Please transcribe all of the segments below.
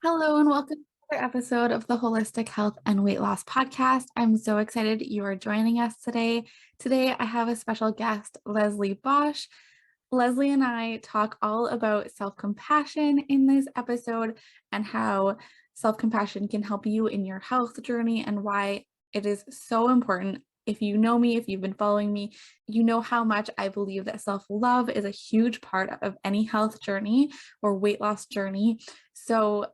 Hello and welcome to another episode of the Holistic Health and Weight Loss Podcast. I'm so excited you are joining us today. Today, I have a special guest, Leslie Bosch. Leslie and I talk all about self-compassion in this episode and how self-compassion can help you in your health journey and why it is so important. If you know me, if you've been following me, you know how much I believe that self-love is a huge part of any health journey or weight loss journey. So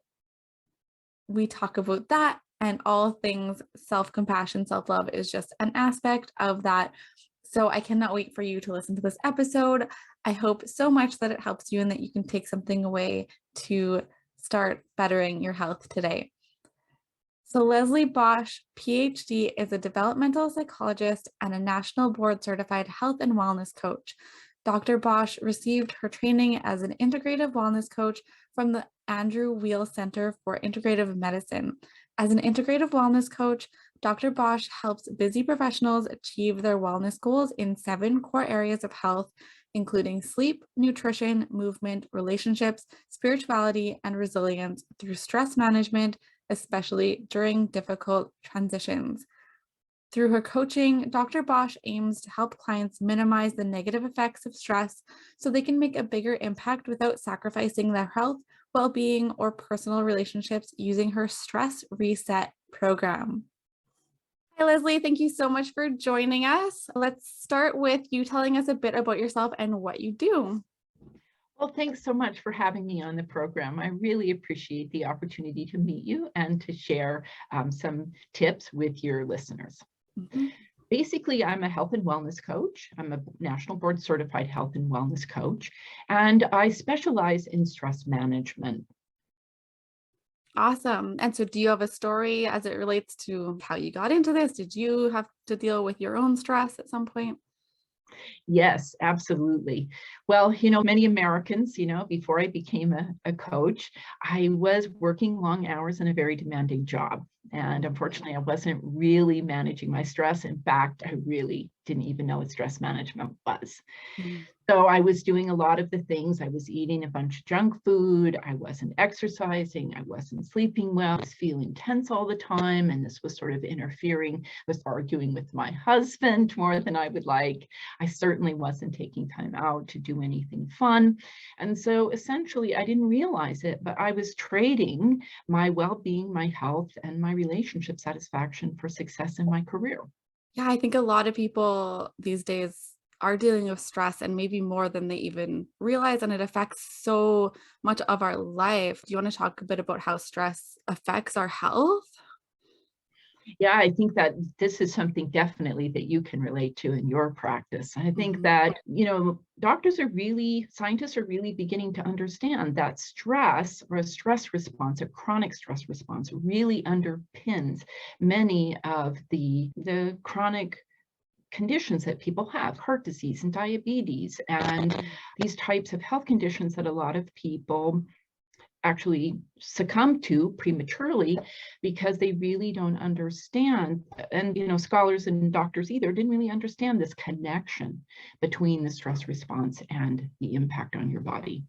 we talk about that, and all things self-compassion, self-love is just an aspect of that. So I cannot wait for you to listen to this episode. I hope so much that it helps you and that you can take something away to start bettering your health today. So Leslie Bosch, PhD, is a developmental psychologist and a national board certified health and wellness coach. Dr. Bosch received her training as an integrative wellness coach from the Andrew Weil Center for Integrative Medicine. As an integrative wellness coach, Dr. Bosch helps busy professionals achieve their wellness goals in 7 core areas of health, including sleep, nutrition, movement, relationships, spirituality, and resilience through stress management, especially during difficult transitions. Through her coaching, Dr. Bosch aims to help clients minimize the negative effects of stress so they can make a bigger impact without sacrificing their health, well-being, or personal relationships using her Stress Reset program. Hi, Leslie. Thank you so much for joining us. Let's start with you telling us a bit about yourself and what you do. Well, thanks so much for having me on the program. I really appreciate the opportunity to meet you and to share some tips with your listeners. Mm-hmm. Basically, I'm a health and wellness coach. I'm a national board certified health and wellness coach, and I specialize in stress management. Awesome. And so do you have a story as it relates to how you got into this? Did you have to deal with your own stress at some point? Yes, absolutely. Well, many Americans, before I became a coach, I was working long hours in a very demanding job. And unfortunately, I wasn't really managing my stress. In fact, I really didn't even know what stress management was. Mm. So I was doing a lot of the things. I was eating a bunch of junk food. I wasn't exercising. I wasn't sleeping well. I was feeling tense all the time. And this was sort of interfering with arguing with my husband more than I would like. I certainly wasn't taking time out to do anything fun. And so essentially, I didn't realize it, but I was trading my well-being, my health, and my relationship satisfaction for success in my career. Yeah, I think a lot of people these days are dealing with stress and maybe more than they even realize, and it affects so much of our life. Do you want to talk a bit about how stress affects our health? Yeah, I think that this is something definitely that you can relate to in your practice. I think that, scientists are really beginning to understand that stress or a stress response, a chronic stress response, really underpins many of the chronic conditions that people have, heart disease and diabetes, and these types of health conditions that a lot of people actually succumb to prematurely because they really don't understand. And, scholars and doctors either didn't really understand this connection between the stress response and the impact on your body.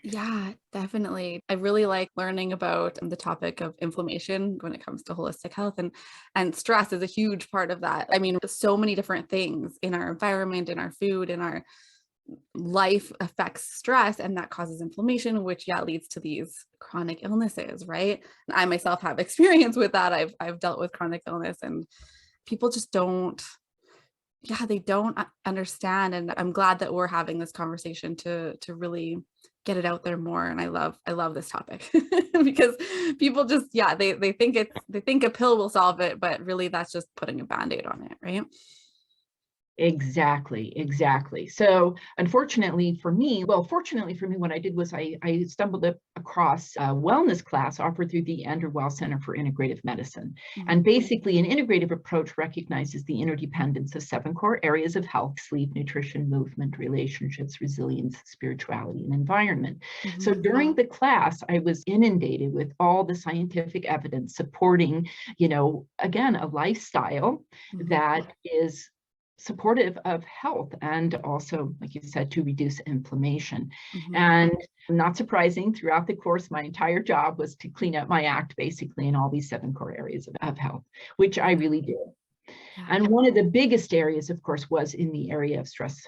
Yeah, definitely. I really like learning about the topic of inflammation when it comes to holistic health, and stress is a huge part of that. I mean, so many different things in our environment, in our food, in our life affects stress, and that causes inflammation, which leads to these chronic illnesses, right? And I myself have experience with that. I've dealt with chronic illness, and people just don't they don't understand. And I'm glad that we're having this conversation to really get it out there more. And I love this topic because people just they think a pill will solve it, but really that's just putting a band-aid on it, right? Exactly. So fortunately for me, what I did was I stumbled across a wellness class offered through the Andrew Weil Center for Integrative Medicine. Mm-hmm. And basically an integrative approach recognizes the interdependence of 7 core areas of health: sleep, nutrition, movement, relationships, resilience, spirituality, and environment. Mm-hmm. So during the class, I was inundated with all the scientific evidence supporting, again, a lifestyle Mm-hmm. that is supportive of health, and also, like you said, to reduce inflammation. Mhm. And not surprising, throughout the course, my entire job was to clean up my act, basically, in all these 7 core areas of health, which I really did. Yeah. And one of the biggest areas, of course, was in the area of stress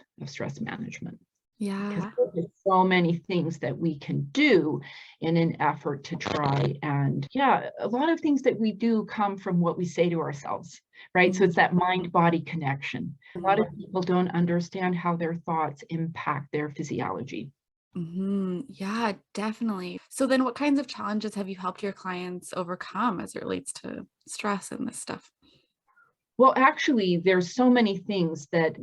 management, because Yeah. there's so many things that we can do in an effort to try. And yeah, a lot of things that we do come from what we say to ourselves, right? So it's that mind-body connection. A lot of people don't understand how their thoughts impact their physiology. Yeah, definitely. So then what kinds of challenges have you helped your clients overcome as it relates to stress and this stuff? Well, actually, there's so many things that,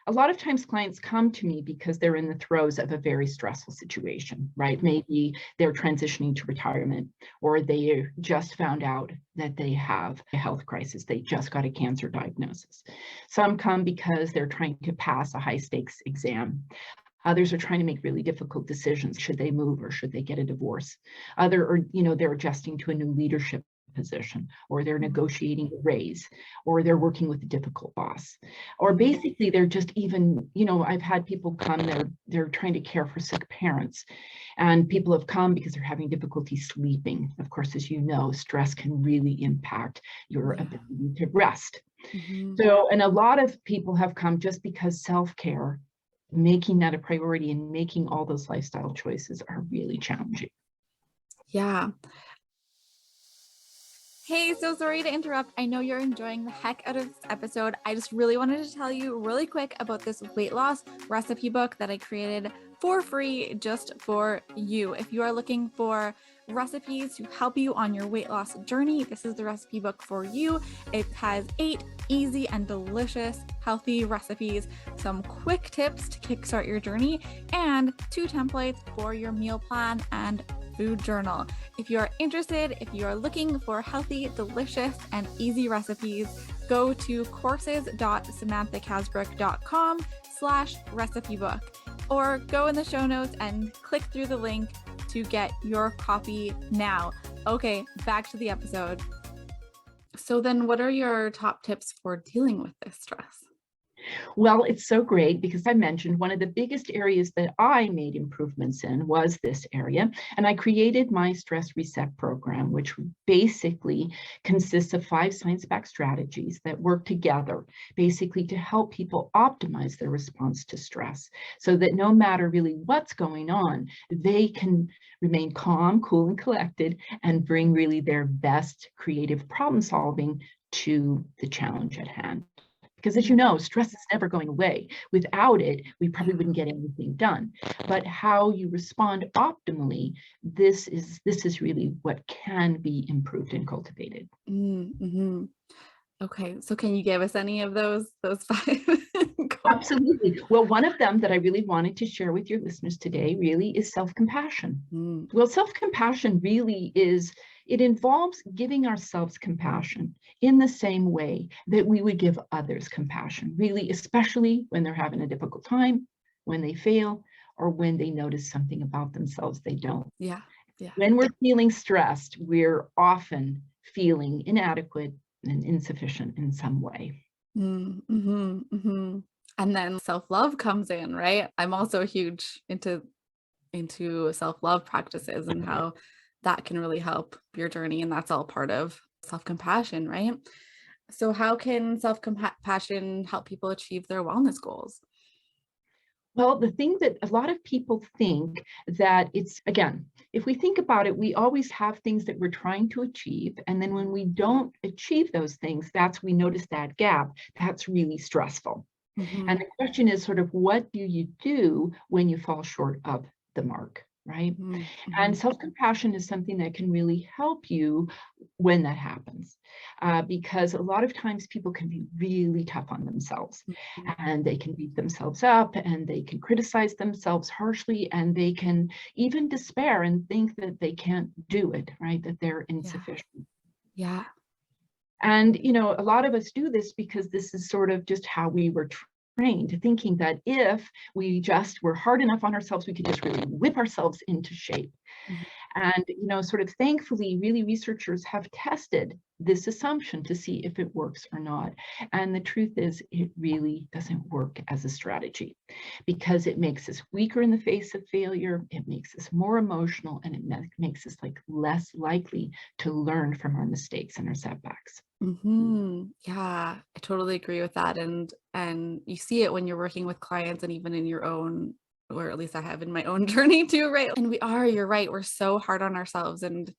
a lot of times clients come to me because they're in the throes of a very stressful situation, right? Maybe they're transitioning to retirement, or they just found out that they have a health crisis. They just got a cancer diagnosis. Some come because they're trying to pass a high stakes exam. Others are trying to make really difficult decisions. Should they move or should they get a divorce? They're adjusting to a new leadership position, or they're negotiating a raise, or they're working with a difficult boss, or basically they're just even, I've had people come, they're trying to care for sick parents, and people have come because they're having difficulty sleeping. Of course, as you know, stress can really impact your Yeah. ability to rest. Mhm. So, and a lot of people have come just because self-care, making that a priority and making all those lifestyle choices are really challenging. Yeah. Hey, so sorry to interrupt. I know you're enjoying the heck out of this episode. I just really wanted to tell you really quick about this weight loss recipe book that I created for free just for you. If you are looking for recipes to help you on your weight loss journey, this is the recipe book for you. It has 8 easy and delicious healthy recipes, some quick tips to kickstart your journey, and 2 templates for your meal plan and food journal. If you are interested, if you are looking for healthy, delicious, and easy recipes, go to courses.samanthacasbrook.com/recipe book, or go in the show notes and click through the link to get your copy now. Okay, back to the episode. So then what are your top tips for dealing with this stress? Well, it's so great because I mentioned one of the biggest areas that I made improvements in was this area. And I created my stress reset program, which basically consists of 5 science-backed strategies that work together, basically to help people optimize their response to stress, so that no matter really what's going on, they can remain calm, cool, and collected, and bring really their best creative problem solving to the challenge at hand. Because as you know, stress is never going away. Without it, we probably wouldn't get anything done. But how you respond optimally, this is really what can be improved and cultivated. Mm-hmm. Okay, so can you give us any of those 5? Go. Absolutely. Well, one of them that I really wanted to share with your listeners today really is self-compassion. Mm, Well, self-compassion really it involves giving ourselves compassion in the same way that we would give others compassion, really, especially when they're having a difficult time, when they fail, or when they notice something about themselves they don't. yeah, yeah. When we're feeling stressed, we're often feeling inadequate and insufficient in some way. And then self-love comes in, right? I'm also huge into self-love practices and how that can really help your journey, and that's all part of self-compassion, right? So how can self-compassion help people achieve their wellness goals? Well, the thing that a lot of people think that it's, again, if we think about it, we always have things that we're trying to achieve. And then when we don't achieve those things, we notice that gap. That's really stressful. And Mhm, the question is sort of, what do you do when you fall short of the mark, right? mhm, And mhm. self-compassion is something that can really help you when that happens, because a lot of times people can be really tough on themselves, Mhm. and they can beat themselves up, and they can criticize themselves harshly, and they can even despair and think that they can't do it, right? That they're Yeah, insufficient. yeah. And, a lot of us do this because this is sort of just how we were trained, thinking that if we just were hard enough on ourselves, we could just really whip ourselves into shape. Mhm. And, sort of thankfully, really researchers have tested this assumption to see if it works or not. And the truth is, it really doesn't work as a strategy because it makes us weaker in the face of failure. It makes us more emotional, and it makes us like less likely to learn from our mistakes and our setbacks. Yeah, I totally agree with that. And you see it when you're working with clients and even in your own, or at least I have in my own journey too, right? And you're right. We're so hard on ourselves. And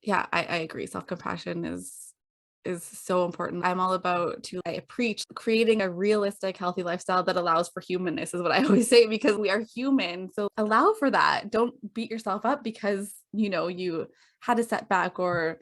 yeah, I agree. Self-compassion is so important. I'm all about I preach creating a realistic, healthy lifestyle that allows for humanness is what I always say, because we are human. So allow for that. Don't beat yourself up because, you had a setback or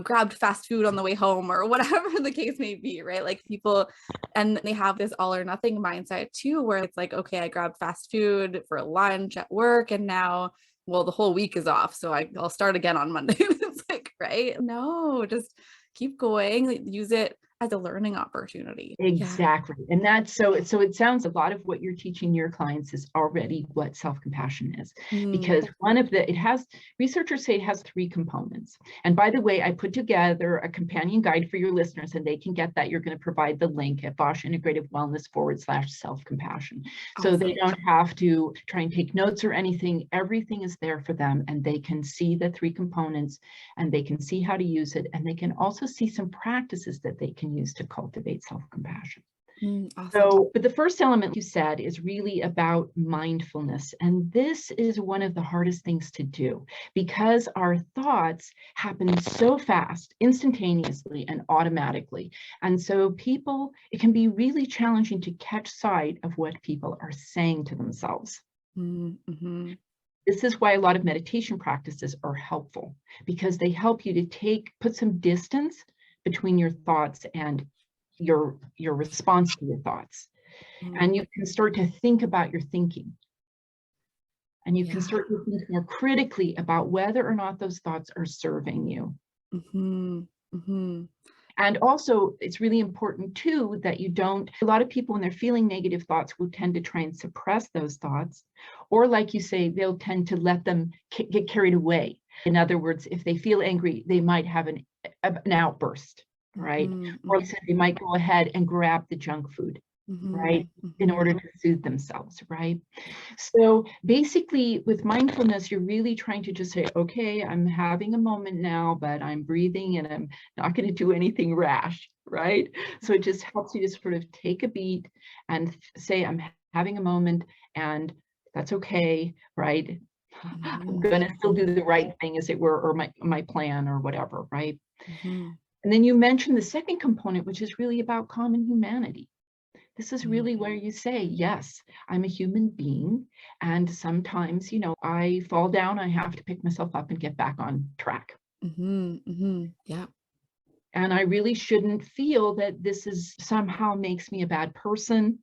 grabbed fast food on the way home or whatever the case may be, right? Like people, and they have this all or nothing mindset too, where it's like, okay, I grabbed fast food for lunch at work and now, well, the whole week is off. So I'll start again on Monday. It's like, right? No, just keep going, like, use it as a learning opportunity. Yeah. Exactly. And that's so it sounds a lot of what you're teaching your clients is already what self-compassion is. Mm, Because researchers say it has three components. And by the way, I put together a companion guide for your listeners, and they can get that. You're going to provide the link at Bosch Integrative Wellness /self-compassion. So they awesome. don't have to try and take notes or anything. Everything is there for them, and they can see the three components, and they can see how to use it. And they can also see some practices that they can use to cultivate self-compassion. Awesome. So, but the first element you said is really about mindfulness. And this is one of the hardest things to do because our thoughts happen so fast, instantaneously, and automatically. And so it can be really challenging to catch sight of what people are saying to themselves. Mm-hmm. This is why a lot of meditation practices are helpful, because they help you to put some distance between your thoughts and your response to your thoughts. And you can start to think about your thinking. And you can Yeah. start to think more critically about whether or not those thoughts are serving you. Mm-hmm. Mm-hmm. And also, it's really important too that a lot of people when they're feeling negative thoughts will tend to try and suppress those thoughts. Or like you say, they'll tend to let them get carried away. In other words, if they feel angry, they might have an outburst, right? Mm-hmm. Or they might go ahead and grab the junk food, Mm-hmm. right? In Mm-hmm. order to soothe themselves, right? Yeah. So basically, with mindfulness, you're really trying to just say, okay, I'm having a moment now, but I'm breathing and I'm not going to do anything rash, right? So it just helps you to sort of take a beat and say, I'm having a moment and that's okay, right? I'm Mm-hmm. going to still do the right thing, as it were, or my plan or whatever, right? Mm-hmm. And then you mentioned the second component, which is really about common humanity. This is really where you say, yes, I'm a human being. And sometimes, I fall down, I have to pick myself up and get back on track. Mm-hmm. Mm-hmm. Yeah. And I really shouldn't feel that this is somehow makes me a bad person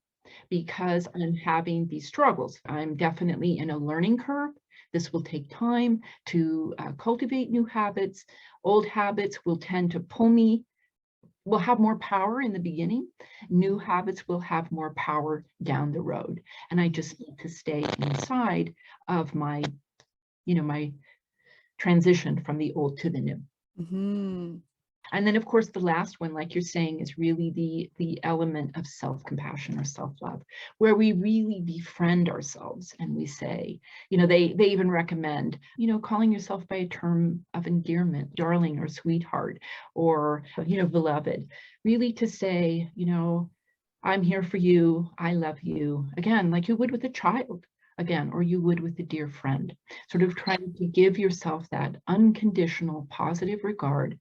because I'm having these struggles. I'm definitely in a learning curve. This will take time to cultivate new habits. Old habits will tend to will have more power in the beginning. New habits will have more power down the road. And I just need to stay inside of my transition from the old to the new. Mm-hmm. And then, of course, the last one, like you're saying, is really the element of self-compassion or self-love, where we really befriend ourselves and we say, they even recommend, calling yourself by a term of endearment, darling or sweetheart, or, beloved, really to say, I'm here for you, I love you, again, like you would with a child. Again, or you would with a dear friend, sort of trying to give yourself that unconditional positive regard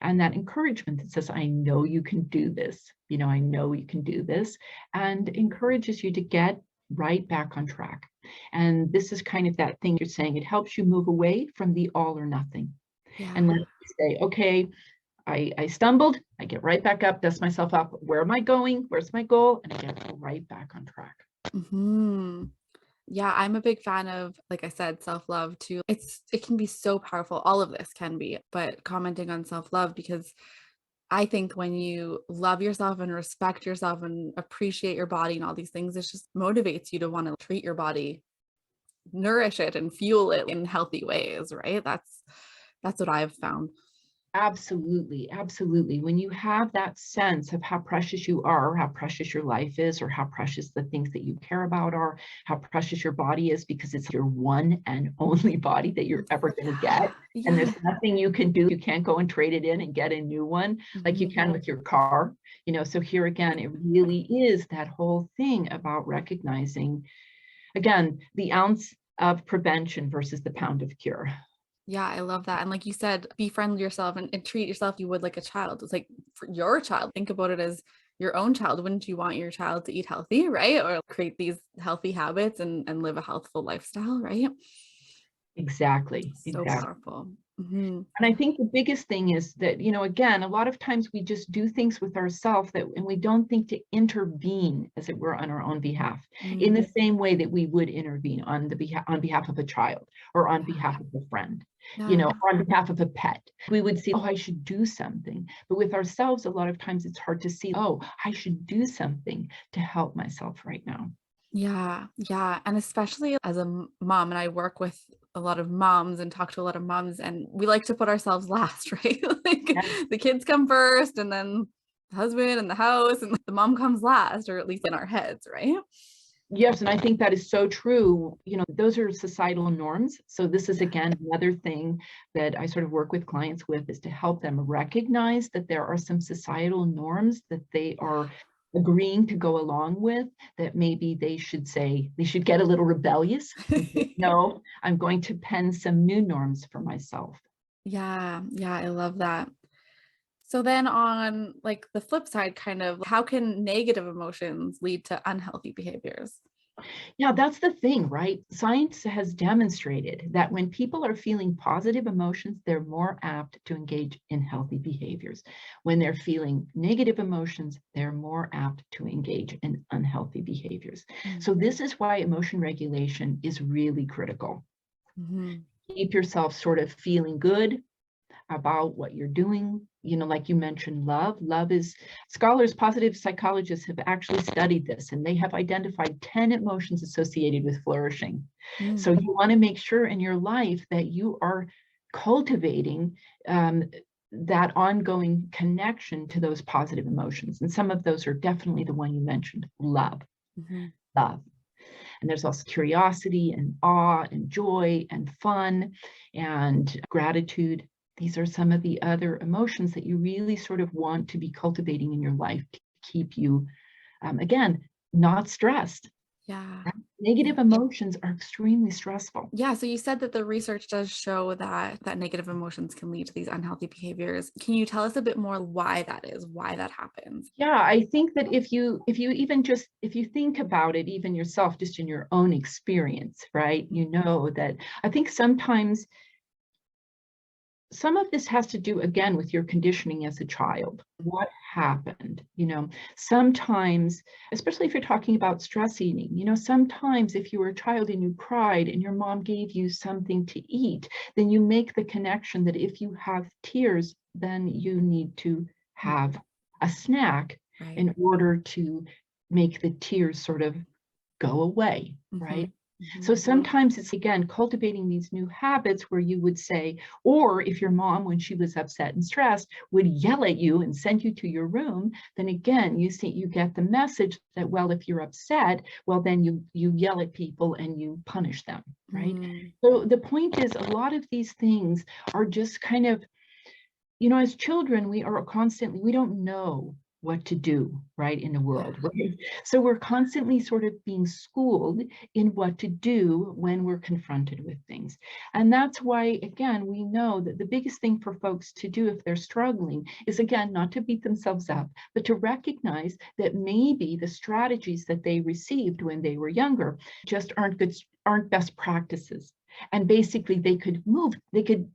and that encouragement that says, I know you can do this. I know you can do this, and encourages you to get right back on track. And this is kind of that thing you're saying, it helps you move away from the all or nothing. And Yeah. let you say, okay, I stumbled, I get right back up, dust myself up. Where am I going? Where's my goal? And I get right back on track. Mm-hmm. Yeah, I'm a big fan of, like I said, self-love too. It can be so powerful. All of this can be, but commenting on self-love, because I think when you love yourself and respect yourself and appreciate your body and all these things, it just motivates you to want to treat your body nourish it and fuel it in healthy ways, right? That's what I've found. Absolutely, absolutely. When you have that sense of how precious you are, how precious your life is, or how precious the things that you care about are, how precious your body is, because it's your one and only body that you're ever going to get. And Yeah. there's nothing you can do. You can't go and trade it in and get a new one like you Mhm. can with your car. So here again, it really is that whole thing about recognizing, again, the ounce of prevention versus the pound of cure. Yeah, I love that. And like you said, befriend yourself and treat yourself you would like a child. It's like for your child, think about it as your own child. Wouldn't you want your child to eat healthy, right? Or create these healthy habits and live a healthful lifestyle, right? Exactly, So exactly. powerful. Mhm. And I think the biggest thing is that, again, a lot of times we just do things with ourselves and we don't think to intervene, as it were, on our own behalf, in Mm, the same way that we would intervene on behalf of a child or on behalf of a friend, yeah. or on behalf of a pet. We would see, oh, I should do something. But with ourselves, a lot of times it's hard to see, oh, I should do something to help myself right now. Yeah, yeah, and especially as a mom, and I work with a lot of moms and talk to a lot of moms, and we like to put ourselves last, right? Like Yeah. the kids come first, and then the husband and the house, and the mom comes last, or at least in our heads, right? Yes, and I think that is so true. Those are societal norms. So this is Yeah. again another thing that I sort of work with clients with, is to help them recognize that there are some societal norms that they are agreeing to go along with, that maybe they should get a little rebellious and say, no, I'm going to pen some new norms for myself. Yeah, yeah, I love that. So then on like the flip side, kind of how can negative emotions lead to unhealthy behaviors? Yeah, that's the thing, right? Science has demonstrated that when people are feeling positive emotions, they're more apt to engage in healthy behaviors. When they're feeling negative emotions, they're more apt to engage in unhealthy behaviors. Mm, So, this is why emotion regulation is really critical. mhm, Keep yourself sort of feeling good about what you're doing. Like you mentioned, love. Love is, scholars, positive psychologists have actually studied this, and they have identified 10 emotions associated with flourishing. So mm, you want to make sure in your life that you are cultivating um, that ongoing connection to those positive emotions. And some of those are definitely the one you mentioned, love, mhm. love. And there's also curiosity and awe and joy and fun and gratitude. These are some of the other emotions that you really sort of want to be cultivating in your life to keep you, again, not stressed. Yeah. Right? Yeah. Negative emotions are extremely stressful. Yeah, so you said that the research does show that negative emotions can lead to these unhealthy behaviors. Can you tell us a bit more why that is, why that happens? Yeah, I think that if you think about it, even yourself, just in your own experience, right? You know that I think sometimes some of this has to do again with your conditioning as a child. What happened? Sometimes, especially if you're talking about stress eating, sometimes if you were a child and you cried and your mom gave you something to eat, then you make the connection that if you have tears, then you need to Mm, have a snack right. in order to make the tears sort of go away, right? Mhm, mhm, So sometimes it's again cultivating these new habits where you would say, or if your mom, when she was upset and stressed, would yell at you and send you to your room, then again you get the message that, well, if you're upset, well, then you yell at people and you punish them, right? mm, So the point is, a lot of these things are just kind of, as children, we don't know what to do, right, in the yeah, world, right? So we're constantly sort of being schooled in what to do when we're confronted with things. And that's why, again, we know that the biggest thing for folks to do if they're struggling is, again, not to beat themselves up, but to recognize that maybe the strategies that they received when they were younger just aren't best practices. And basically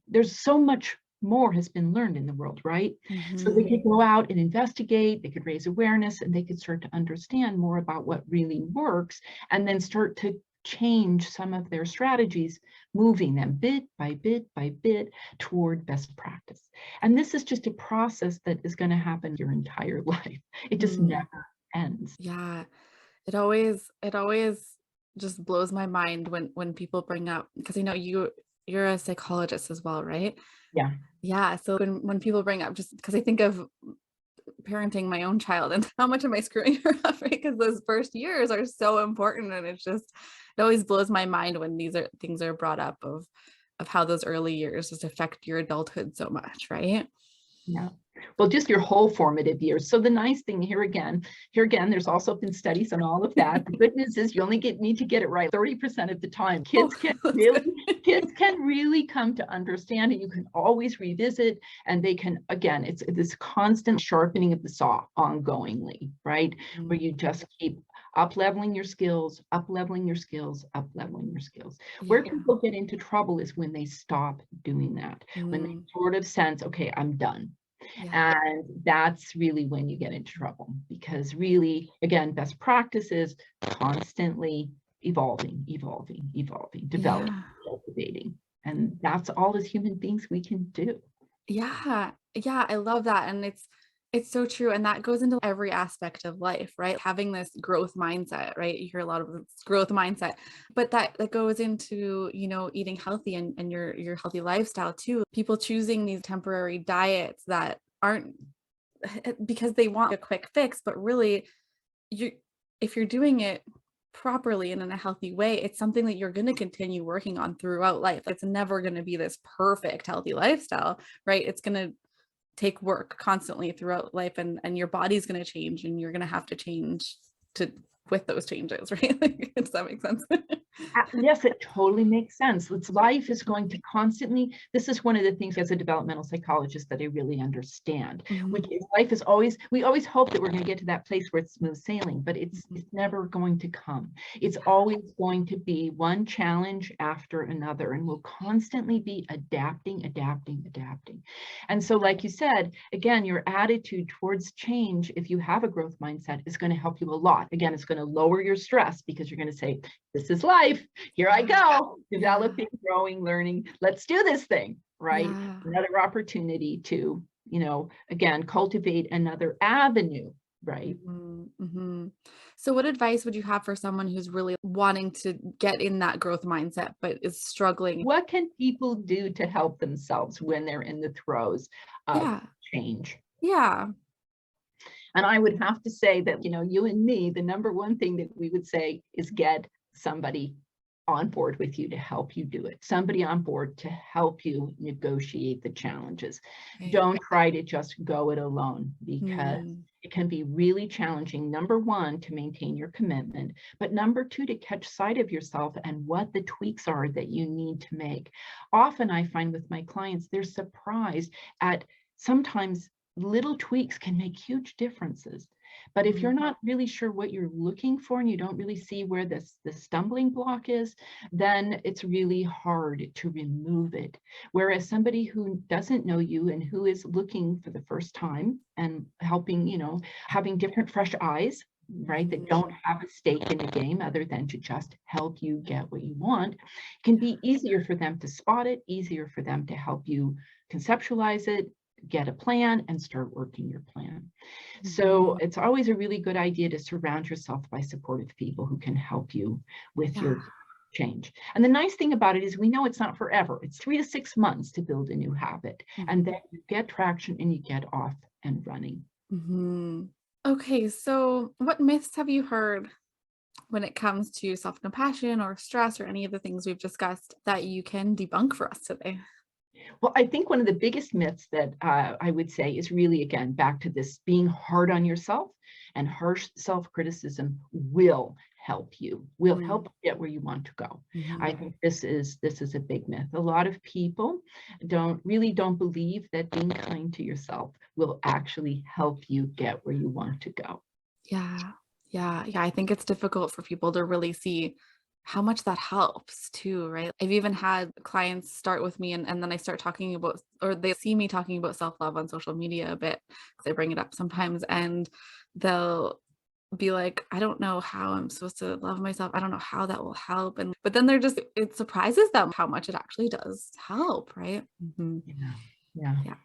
there's so much more has been learned in the world, right? So they mhm, could go out and investigate, they could raise awareness, and they could start to understand more about what really works, and then start to change some of their strategies, moving them bit by bit toward best practice. And this is just a process that is going to happen your entire life. It just mm, never ends. yeah. It always just blows my mind when people bring up, because I know you're a psychologist as well, right? Yeah. Yeah. So when people bring up, just because I think of parenting my own child and how much am I screwing her up, right? Because those first years are so important, and it always blows my mind when these are things are brought up of how those early years just affect your adulthood so much, right? Yeah. Well, just your whole formative years. So the nice thing here again, there's also been studies on all of that. The good news is you only need to get it right 30% of the time. Oh, that's good. Kids can really come to understand it. You can always revisit, and they can, again, it's this constant sharpening of the saw ongoingly, right? Where you just keep up leveling your skills, up leveling your skills, up leveling your skills. Where Yeah. people get into trouble is when they stop doing that, when they Mm, sort of sense, okay, I'm done. yeah. And that's really when you get into trouble, because really, again, best practice is constantly evolving, evolving, evolving, developing, Yeah. cultivating. And that's all as human beings we can do. Yeah. Yeah, I love that, and it's so true, and that goes into every aspect of life, right? Having this growth mindset, right? You hear a lot of this growth mindset, but that goes into, eating healthy and your healthy lifestyle too. People choosing these temporary diets that aren't because they want a quick fix, but really you if you're doing it properly and in a healthy way, it's something that you're going to continue working on throughout life. It's never going to be this perfect healthy lifestyle, right? It's going to take work constantly throughout life, and your body's going to change, and you're going to have to change to with those changes, right? Like, does that make sense? Yes, it totally makes sense. Life is going to constantly, this is one of the things as a developmental psychologist that I really understand, which Mhm, is life is always, we always hope that we're going to get to that place where it's smooth sailing, but mhm. it's never going to come. It's always going to be one challenge after another, and we'll constantly be adapting, adapting, adapting. And so, like you said, again, your attitude towards change, if you have a growth mindset, is going to help you a lot. Again, it's going to lower your stress because you're going to say, this is life. Here I Yeah. go, Yeah. developing, growing, learning. Let's do this thing, right? Yeah. Another opportunity to, again, cultivate another avenue, right? Mhm, mhm. So what advice would you have for someone who's really wanting to get in that growth mindset, but is struggling? What can people do to help themselves when they're in the throes of Yeah. change? Yeah. And I would have to say that, you and me, the number one thing that we would say is get somebody on board with you to help you do it. Somebody on board to help you negotiate the challenges. Right. Don't try to just go it alone, because Mm, it can be really challenging, number one, to maintain your commitment, but number two, to catch sight of yourself and what the tweaks are that you need to make. Often I find with my clients, they're surprised at sometimes little tweaks can make huge differences. But if you're mhm. not really sure what you're looking for, and you don't really see where the stumbling block is, then it's really hard to remove it. Whereas somebody who doesn't know you and who is looking for the first time and helping, having different fresh eyes, right, that Mhm. don't have a stake in the game other than to just help you get what you want, can be easier for them to spot it, easier for them to help you conceptualize it, get a plan, and start working your plan. So Mhm. it's always a really good idea to surround yourself by supportive people who can help you with Yeah. your change. And the nice thing about it is we know it's not forever. It's 3 to 6 months to build a new habit. And then Mhm. you get traction and you get off and running. Mhm. Okay, so what myths have you heard when it comes to self-compassion or stress or any of the things we've discussed that you can debunk for us today? Well, I think one of the biggest myths that I would say is really, again, back to this being hard on yourself, and harsh self-criticism will Mm, help you get where you want to go. I mhm. think this is a big myth. A lot of people don't believe that being kind to yourself will actually help you get where you want to go. Yeah. Yeah, yeah, I think it's difficult for people to really see how much that helps too, right? I've even had clients start with me, and then I start talking about, or they see me talking about self-love on social media a bit because I bring it up sometimes, and they'll be like, "I don't know how I'm supposed to love myself. I don't know how that will help." And but then it surprises them how much it actually does help, right? Mhm. Yeah. Yeah. Yeah.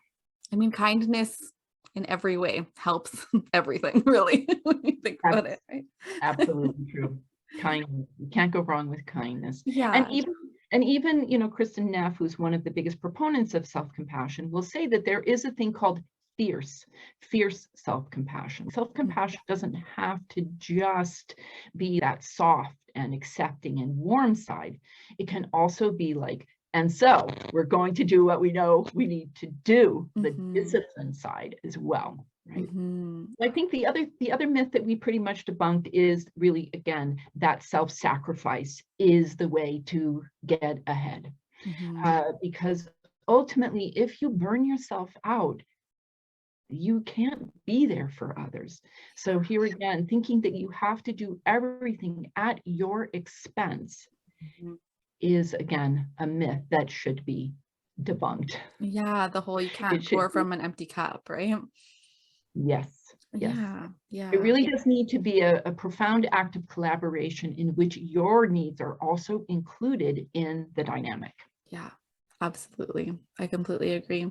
I mean, kindness in every way helps everything, really, when you think Ab- about it, right? Absolutely true. Kindness. You can't go wrong with kindness. And Yeah. even, Kristen Neff, who's one of the biggest proponents of self-compassion, will say that there is a thing called fierce self-compassion. Self-compassion doesn't have to just be that soft and accepting and warm side. It can also be like, and so we're going to do what we know we need to do, the Mm-hmm. discipline side as well, right? Mm-hmm. I think the other myth that we pretty much debunked is really, again, that self-sacrifice is the way to get ahead. Mm-hmm. Because ultimately, if you burn yourself out, you can't be there for others. So here again, thinking that you have to do everything at your expense is, again, a myth that should be debunked. Yeah, the whole you It can't should, pour from an empty cup, right? yes, yes. Yeah, It yeah, really does need to be a profound act of collaboration in which your needs are also included in the dynamic. yeah, absolutely. I completely agree.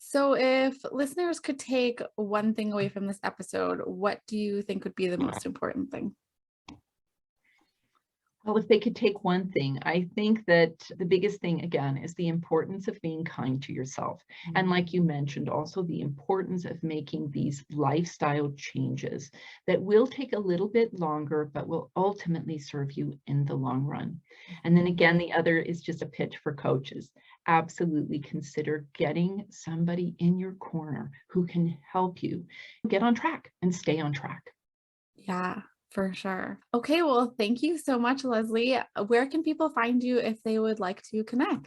So, if listeners could take one thing away from this episode, what do you think would be the most important thing? Well, if they could take one thing, I think that the biggest thing, again, is the importance of being kind to yourself. And like you mentioned, also the importance of making these lifestyle changes that will take a little bit longer, but will ultimately serve you in the long run. And then again, the other is just a pitch for coaches. Absolutely consider getting somebody in your corner who can help you get on track and stay on track. Yeah, for sure. Okay, well, thank you so much, Leslie. Where can people find you if they would like to connect?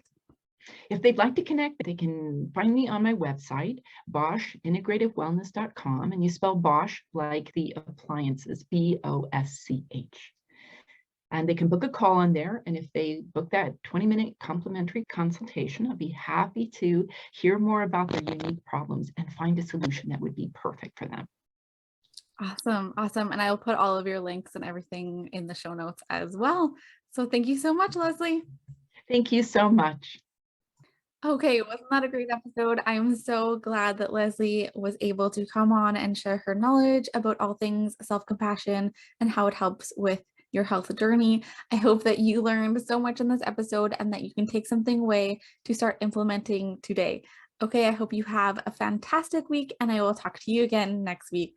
If they'd like to connect, they can find me on my website, boschintegrativewellness.com, and you spell Bosch like the appliances, Bosch. And they can book a call on there. And if they book that 20-minute complimentary consultation, I'll be happy to hear more about their unique problems and find a solution that would be perfect for them. Awesome, awesome. And I'll put all of your links and everything in the show notes as well. So thank you so much, Leslie. Thank you so much. Okay, wasn't that a great episode? I'm so glad that Leslie was able to come on and share her knowledge about all things self-compassion and how it helps with your health journey. I hope that you learned so much in this episode and that you can take something away to start implementing today. Okay, I hope you have a fantastic week and I will talk to you again next week.